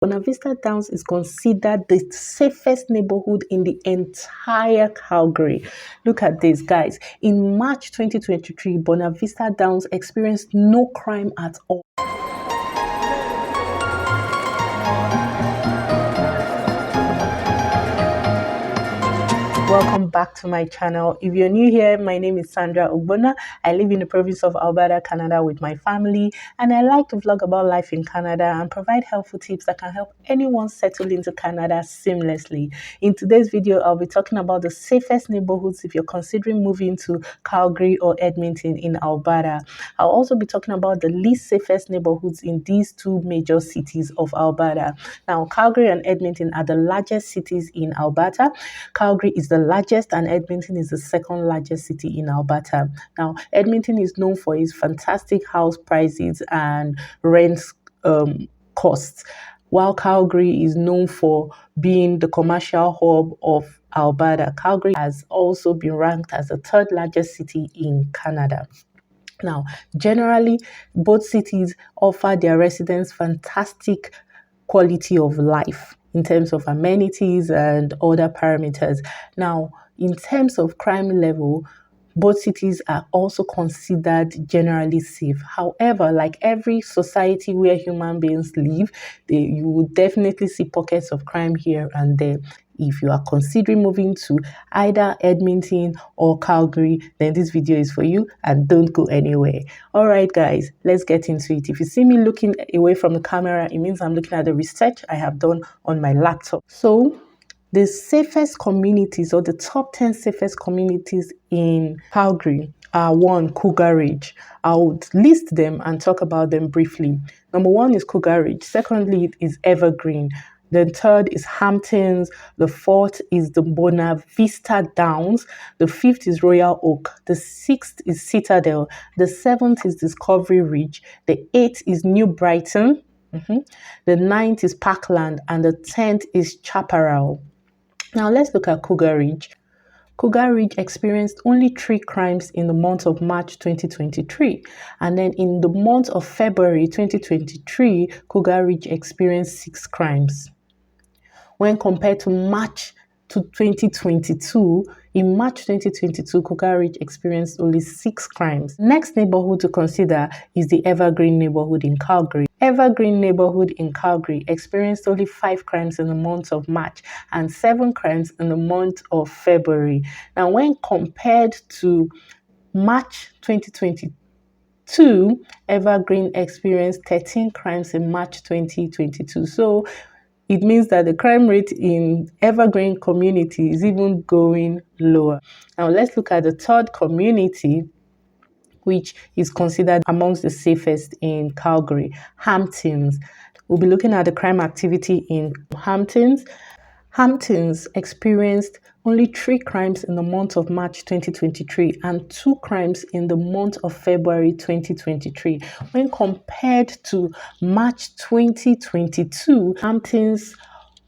Buena Vista Downs is considered the safest neighborhood in the entire Calgary. Look at this, guys. In March 2023, Buena Vista Downs experienced no crime at all. Welcome back to my channel. If you're new here, my name is Sandra Buena. I live in the province of Alberta, Canada with my family, and I like to vlog about life in Canada and provide helpful tips that can help anyone settle into Canada seamlessly. In today's video, I'll be talking about the safest neighborhoods if you're considering moving to Calgary or Edmonton in Alberta. I'll also be talking about the least safest neighborhoods in these two major cities of Alberta. Now, Calgary and Edmonton are the largest cities in Alberta. Calgary is the largest and Edmonton is the second largest city in Alberta. Now, Edmonton is known for its fantastic house prices and rent costs, while Calgary is known for being the commercial hub of Alberta. Calgary has also been ranked as the third largest city in Canada. Now, generally, both cities offer their residents fantastic quality of life in terms of amenities and other parameters. Now, in terms of crime level, both cities are also considered generally safe. However, like every society where human beings live, you will definitely see pockets of crime here and there. If you are considering moving to either Edmonton or Calgary, then this video is for you and don't go anywhere. All right, guys, let's get into it. If you see me looking away from the camera, it means I'm looking at the research I have done on my laptop. So, the safest communities or the top 10 safest communities in Calgary are: 1, Cougar Ridge. I would list them and talk about them briefly. Number 1 is Cougar Ridge. Secondly is Evergreen. The third is Hamptons. The fourth is the Buena Vista Downs. The fifth is Royal Oak. The sixth is Citadel. The seventh is Discovery Ridge. The eighth is New Brighton. The ninth is Parkland. And the 10th is Chaparral. Now let's look at Cougar Ridge. Cougar Ridge experienced only 3 crimes in the month of March 2023. And then in the month of February 2023, Cougar Ridge experienced 6 crimes. When compared to March 2022, in March 2022, Cougar Ridge experienced only 6 crimes. Next neighborhood to consider is the Evergreen neighborhood in Calgary. Evergreen neighborhood in Calgary experienced only 5 crimes in the month of March and 7 crimes in the month of February. Now, when compared to March 2022, Evergreen experienced 13 crimes in March 2022. So, it means that the crime rate in Evergreen community is even going lower. Now, let's look at the third community, which is considered amongst the safest in Calgary, Hamptons. We'll be looking at the crime activity in Hamptons. Hamptons experienced only 3 crimes in the month of March 2023 and 2 crimes in the month of February 2023. When compared to March 2022, Hamptons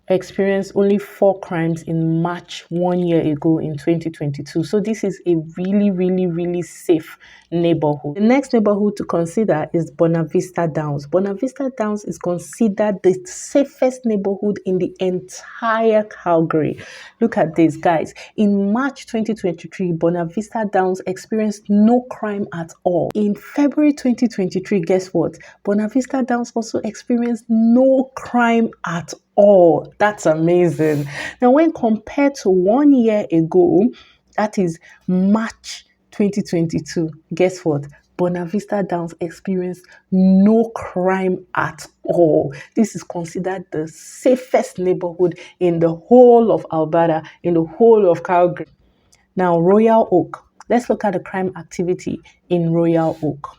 experienced only 4 crimes in March 1 year ago in 2022. So this is a really safe neighborhood. The next neighborhood to consider is Buena Vista Downs. Buena Vista Downs is considered the safest neighborhood in the entire Calgary. Look at this, guys. In March 2023, Buena Vista Downs experienced no crime at all. In February 2023, guess what? Buena Vista Downs also experienced no crime at all. That's amazing. Now, when compared to 1 year ago, that is March 2022, guess what? Buena Vista Downs experienced no crime at all. This is considered the safest neighborhood in the whole of Alberta, in the whole of Calgary. Now, Royal Oak. Let's look at the crime activity in Royal Oak.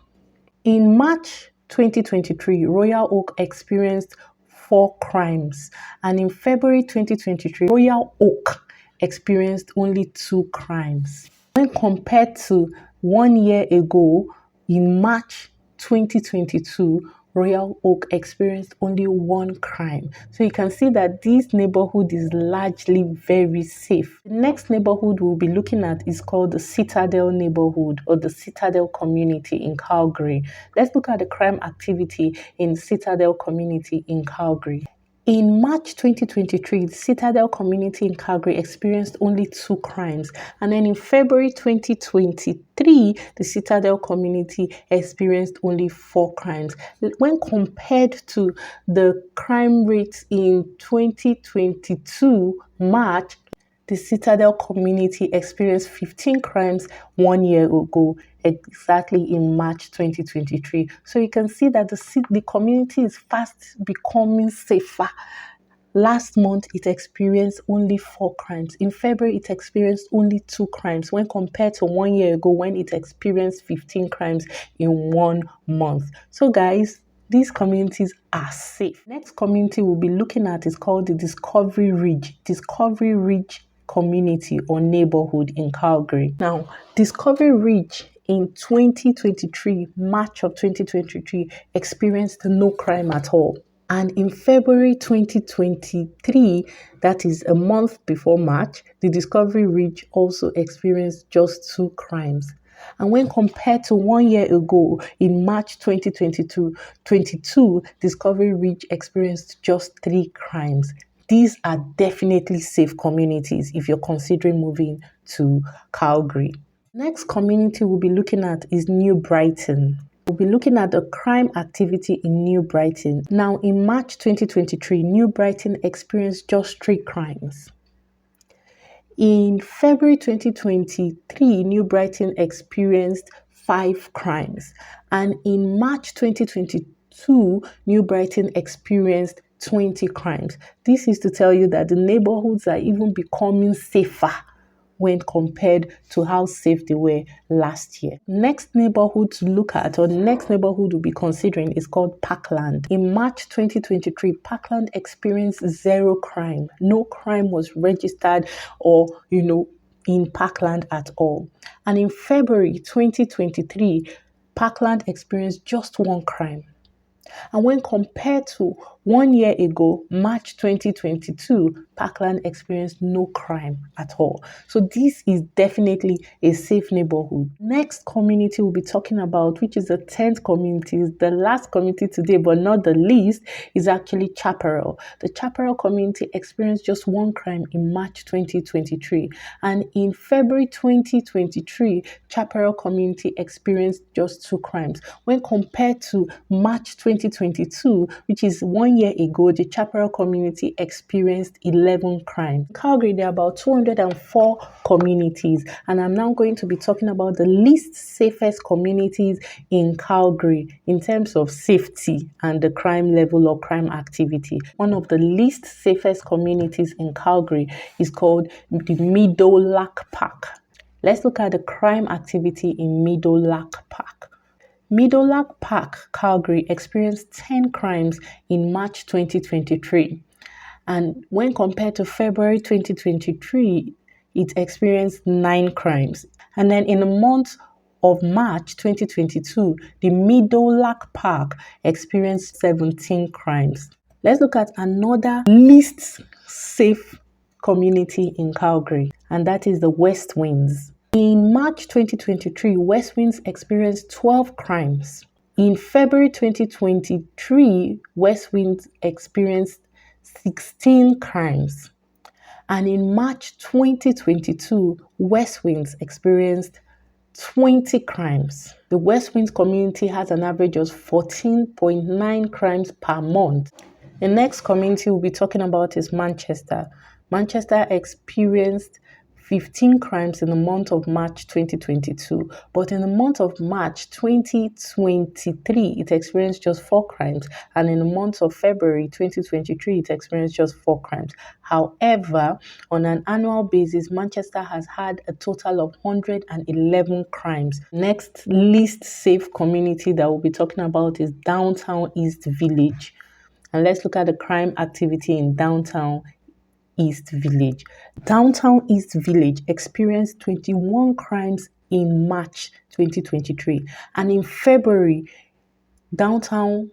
In March 2023, Royal Oak experienced 4 crimes, and in February 2023, Royal Oak experienced only 2 crimes. When compared to 1 year ago, in March 2022, Royal Oak experienced only 1 crime. So you can see that this neighborhood is largely very safe. The next neighborhood we'll be looking at is called the Citadel neighborhood or the Citadel community in Calgary. Let's look at the crime activity in Citadel community in Calgary. In March 2023, the Citadel community in Calgary experienced only 2 crimes. And then in February 2023, the Citadel community experienced only 4 crimes. When compared to the crime rates in 2022 March, the Citadel community experienced 15 crimes 1 year ago, exactly in March 2023. So you can see that the community is fast becoming safer. Last month, it experienced only 4 crimes. In February, it experienced only 2 crimes when compared to 1 year ago when it experienced 15 crimes in 1 month. So guys, these communities are safe. Next community we'll be looking at is called the Discovery Ridge. Discovery Ridge community or neighborhood in Calgary. Now, Discovery Ridge in 2023, March of 2023, experienced no crime at all. And in February 2023, that is a month before March, the Discovery Ridge also experienced just 2 crimes. And when compared to 1 year ago, in March 2022, Discovery Ridge experienced just 3 crimes. These are definitely safe communities if you're considering moving to Calgary. Next community we'll be looking at is New Brighton. We'll be looking at the crime activity in New Brighton. Now, in March 2023, New Brighton experienced just 3 crimes. In February 2023, New Brighton experienced 5 crimes. And in March 2022, New Brighton experienced 20 crimes. This is to tell you that the neighborhoods are even becoming safer when compared to how safe they were last year. Next neighborhood to look at, or the next neighborhood we'll be considering, is called Parkland. In March 2023, Parkland experienced 0 crime. No crime was registered or, in Parkland at all. And in February 2023, Parkland experienced just 1 crime. And when compared to 1 year ago, March 2022, Parkland experienced no crime at all. So this is definitely a safe neighborhood. Next community we'll be talking about, which is the 10th community, is the last community today, but not the least, is actually Chaparral. The Chaparral community experienced just 1 crime in March 2023. And in February 2023, Chaparral community experienced just 2 crimes. When compared to March 2022, which is 1 year ago, the Chaparral community experienced 11 crimes. In Calgary, there are about 204 communities, and I'm now going to be talking about the least safest communities in Calgary in terms of safety and the crime level or crime activity. One of the least safest communities in Calgary is called the Meadowlark Park. Let's look at the crime activity in Meadowlark Park. Meadowlark Park, Calgary, experienced 10 crimes in March 2023. And when compared to February 2023, it experienced 9 crimes. And then in the month of March 2022, the Meadowlark Park experienced 17 crimes. Let's look at another least safe community in Calgary, and that is the Westwinds. In March 2023, Westwinds experienced 12 crimes. In February 2023, Westwinds experienced 16 crimes. And in March 2022, Westwinds experienced 20 crimes. The Westwinds community has an average of 14.9 crimes per month. The next community we'll be talking about is Manchester. Manchester experienced 15 crimes in the month of March 2022, but in the month of March 2023, it experienced just 4 crimes, and in the month of February 2023, it experienced just 4 crimes. However, on an annual basis, Manchester has had a total of 111 crimes. Next least safe community that we'll be talking about is Downtown East Village. And let's look at the crime activity in Downtown East Village. Downtown East Village experienced 21 crimes in March 2023. And in February, Downtown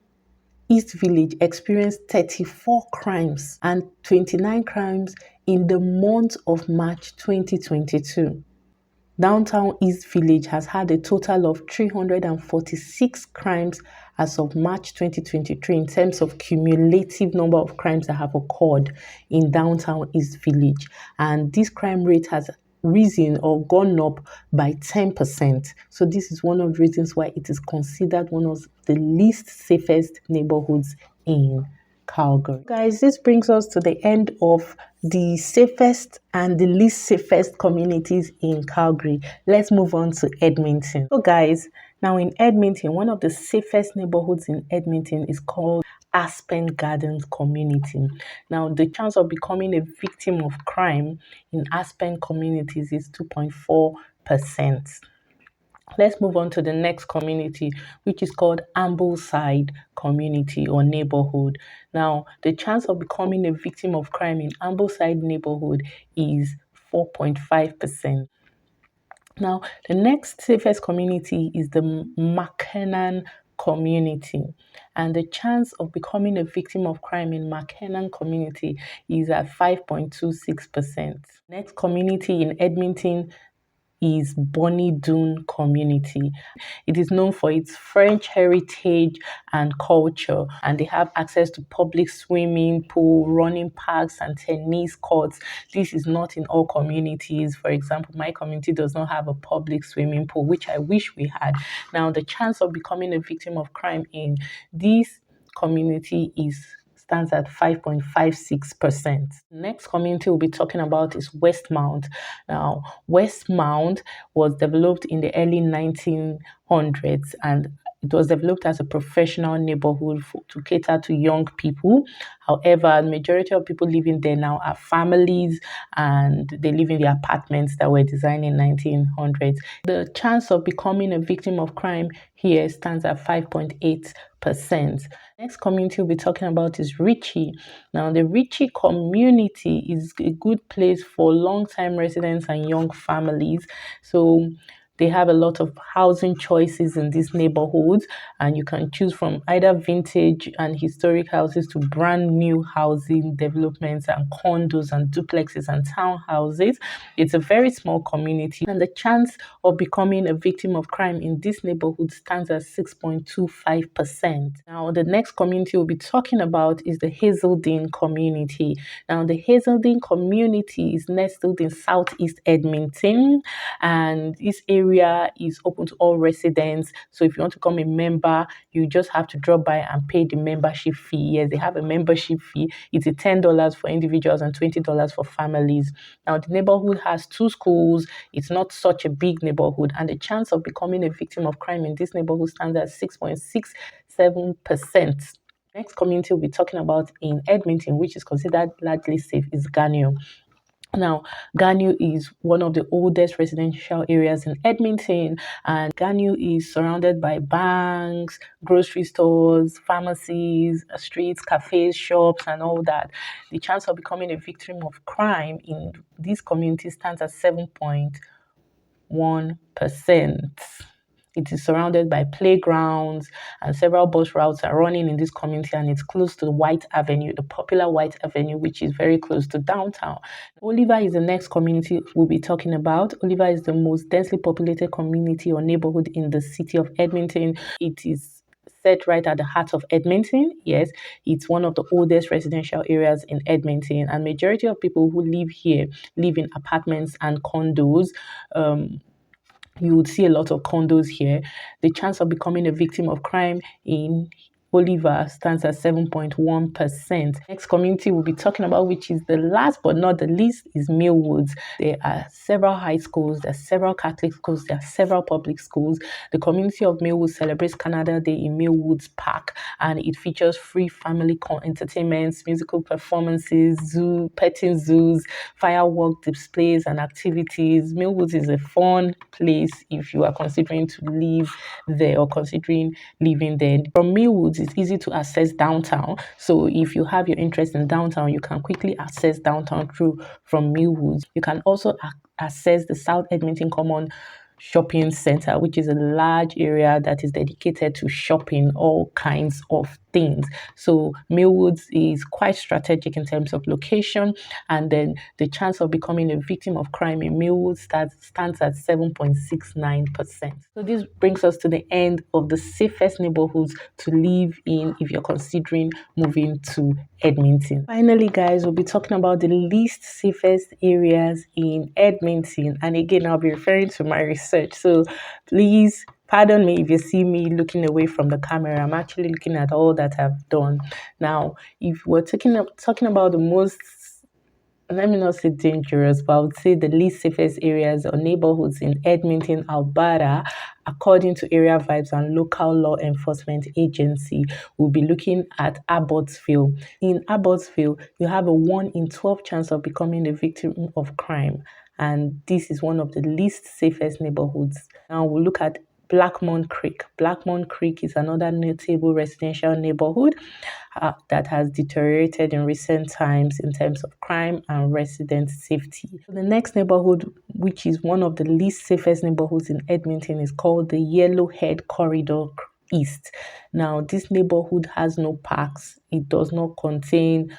East Village experienced 34 crimes and 29 crimes in the month of March 2022. Downtown East Village has had a total of 346 crimes as of March 2023 in terms of cumulative number of crimes that have occurred in downtown East Village. And this crime rate has risen or gone up by 10%. So this is one of the reasons why it is considered one of the least safest neighborhoods in Calgary. Guys, this brings us to the end of the safest and the least safest communities in Calgary. Let's move on to Edmonton. So guys, now in Edmonton, one of the safest neighborhoods in Edmonton is called Aspen Gardens community. Now, the chance of becoming a victim of crime in Aspen communities is 2.4%. Let's move on to the next community, which is called Ambleside community or neighborhood. Now, the chance of becoming a victim of crime in Ambleside neighborhood is 4.5%. Now, the next safest community is the McKenna community, and the chance of becoming a victim of crime in McKenna community is at 5.26%. Next community in Edmonton is Doon community. It is known for its French heritage and culture, and they have access to public swimming pool, running parks, and tennis courts. This is not in all communities. For example, my community does not have a public swimming pool, which I wish we had. Now, the chance of becoming a victim of crime in this community stands at 5.56%. Next community we'll be talking about is Westmount. Now, Westmount was developed in the early 1900s, and it was developed as a professional neighborhood to cater to young people. However, the majority of people living there now are families, and they live in the apartments that were designed in 1900s. The chance of becoming a victim of crime here stands at 5.8%. Next community we'll be talking about is Richie. Now, the Richie community is a good place for long-time residents and young families. So they have a lot of housing choices in these neighborhoods, and you can choose from either vintage and historic houses to brand new housing developments and condos and duplexes and townhouses. It's a very small community, and the chance of becoming a victim of crime in this neighborhood stands at 6.25%. Now, the next community we'll be talking about is the Hazeldean community. Now, the Hazeldean community is nestled in southeast Edmonton, and this area is open to all residents. So if you want to become a member, you just have to drop by and pay the membership fee. Yes, they have a membership fee. It's $10 for individuals and $20 for families. Now, the neighborhood has 2 schools. It's not such a big neighborhood, and the chance of becoming a victim of crime in this neighborhood stands at 6.67%. Next community we'll be talking about in Edmonton, which is considered largely safe, is Garnier. Now, Garnier is one of the oldest residential areas in Edmonton, and Garnier is surrounded by banks, grocery stores, pharmacies, streets, cafes, shops, and all that. The chance of becoming a victim of crime in these communities stands at 7.1%. It is surrounded by playgrounds, and several bus routes are running in this community, and it's close to the White Avenue, the popular White Avenue, which is very close to downtown. Oliver is the next community we'll be talking about. Oliver is the most densely populated community or neighborhood in the city of Edmonton. It is set right at the heart of Edmonton. Yes, it's one of the oldest residential areas in Edmonton, and majority of people who live here live in apartments and condos. You would see a lot of condos here. The chance of becoming a victim of crime in Oliver stands at 7.1%. Next community we'll be talking about, which is the last but not the least, is Millwoods. There are several high schools, there are several Catholic schools, there are several public schools. The community of Millwoods celebrates Canada Day in Millwoods Park, and it features free family entertainments, musical performances, petting zoos, firework displays, and activities. Millwoods is a fun place if you are considering to live there or considering living there. From Millwoods, it's easy to access downtown. So if you have your interest in downtown, you can quickly access downtown from Millwoods. You can also access the South Edmonton Common shopping center, which is a large area that is dedicated to shopping all kinds of things. So Millwoods is quite strategic in terms of location, and then the chance of becoming a victim of crime in Millwoods stands at 7.69%. So this brings us to the end of the safest neighborhoods to live in if you're considering moving to Edmonton. Finally, guys, we'll be talking about the least safest areas in Edmonton. And again, I'll be referring to my research. So please pardon me if you see me looking away from the camera. I'm actually looking at all that I've done. Now, if we're talking about the most, let me not say dangerous, but I would say the least safest areas or neighborhoods in Edmonton, Alberta, according to Area Vibes and local law enforcement agency, we'll be looking at Abbottsville. In Abbottsville, you have a 1 in 12 chance of becoming a victim of crime. And this is one of the least safest neighborhoods. Now we'll look at Blackmon Creek. Blackmon Creek is another notable residential neighborhood that has deteriorated in recent times in terms of crime and resident safety. The next neighborhood, which is one of the least safest neighborhoods in Edmonton, is called the Yellowhead Corridor East. Now, this neighborhood has no parks. It does not contain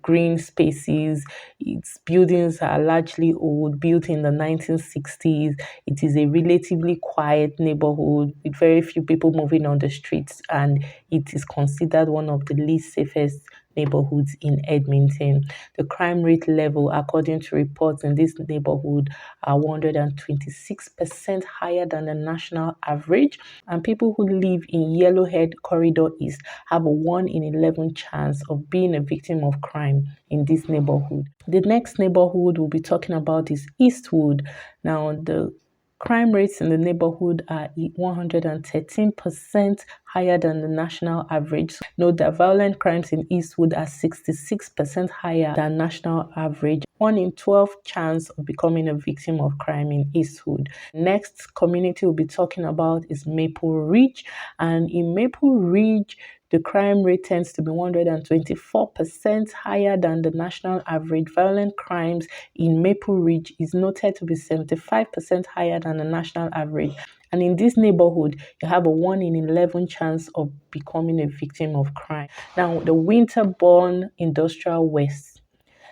green spaces. Its buildings are largely old, built in the 1960s. It is a relatively quiet neighborhood with very few people moving on the streets, and it is considered one of the least safest neighborhoods in Edmonton. The crime rate level, according to reports in this neighborhood, are 126% higher than the national average, and people who live in Yellowhead Corridor East have a 1 in 11 chance of being a victim of crime in this neighborhood. The next neighborhood we'll be talking about is Eastwood. Now, the crime rates in the neighborhood are 113% higher than the national average. Note that violent crimes in Eastwood are 66% higher than national average. 1 in 12 chance of becoming a victim of crime in Eastwood. Next community we'll be talking about is Maple Ridge. And in Maple Ridge, the crime rate tends to be 124% higher than the national average. Violent crimes in Maple Ridge is noted to be 75% higher than the national average. And in this neighborhood, you have a 1 in 11 chance of becoming a victim of crime. Now, the Winterborn Industrial West,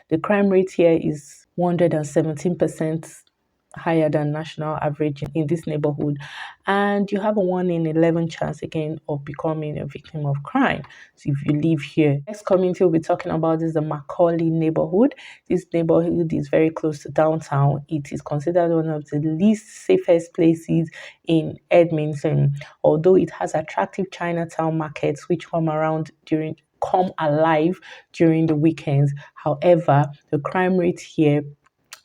the crime rate here is 117% higher than national average in this neighborhood, and you have a 1 in 11 chance again of becoming a victim of crime. So if you live here, next community we'll be talking about is the Macaulay neighborhood. This neighborhood is very close to downtown. It is considered one of the least safest places in Edmonton, although it has attractive Chinatown markets which come alive during the weekends. However, the crime rate here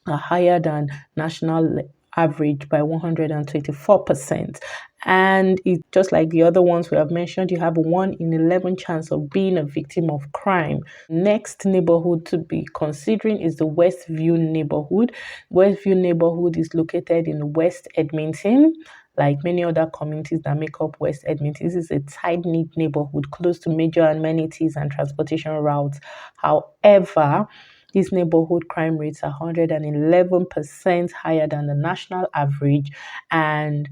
are higher than national average by 124%. And it's just like the other ones we have mentioned, you have a 1 in 11 chance of being a victim of crime. Next neighborhood to be considering is the Westview neighborhood. Westview neighborhood is located in West Edmonton. Like many other communities that make up West Edmonton, this is a tight-knit neighborhood close to major amenities and transportation routes. However, this neighborhood crime rates are 111% higher than the national average, and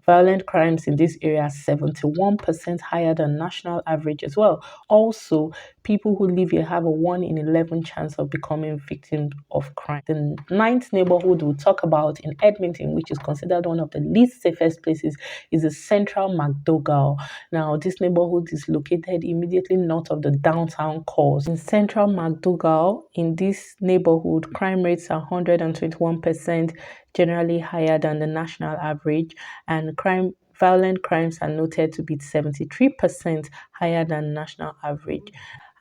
violent crimes in this area are 71% higher than national average as well. Also, people who live here have a 1 in 11 chance of becoming victims of crime. The ninth neighborhood we'll talk about in Edmonton, which is considered one of the least safest places, is the central MacDougal. Now, this neighborhood is located immediately north of the downtown core. In central MacDougal, in this neighborhood, crime rates are 121%, generally higher than the national average, and violent crimes are noted to be 73% higher than national average.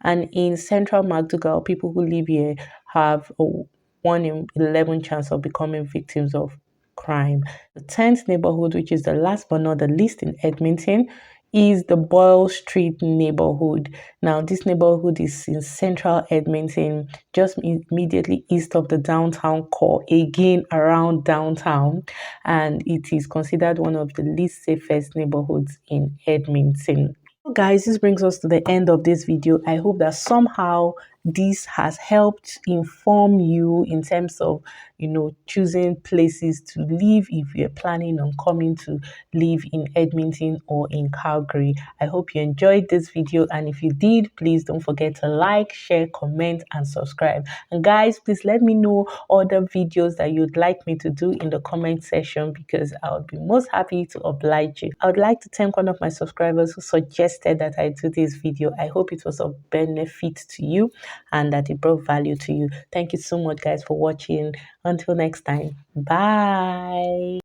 And in central MacDougal, people who live here have a 1 in 11 chance of becoming victims of crime. The 10th neighborhood, which is the last but not the least in Edmonton, is the Boyle Street neighborhood. Now, this neighborhood is in central Edmonton, just immediately east of the downtown core, again around downtown, and it is considered one of the least safest neighborhoods in Edmonton. Guys, this brings us to the end of this video. I hope that somehow this has helped inform you in terms of, choosing places to live if you're planning on coming to live in Edmonton or in Calgary. I hope you enjoyed this video, and if you did, please don't forget to like, share, comment, and subscribe. And guys, please let me know other videos that you'd like me to do in the comment section, because I would be most happy to oblige you. I would like to thank one of my subscribers who suggested that I do this video. I hope it was of benefit to you and that it brought value to you. Thank you so much, guys, for watching. Until next time, bye.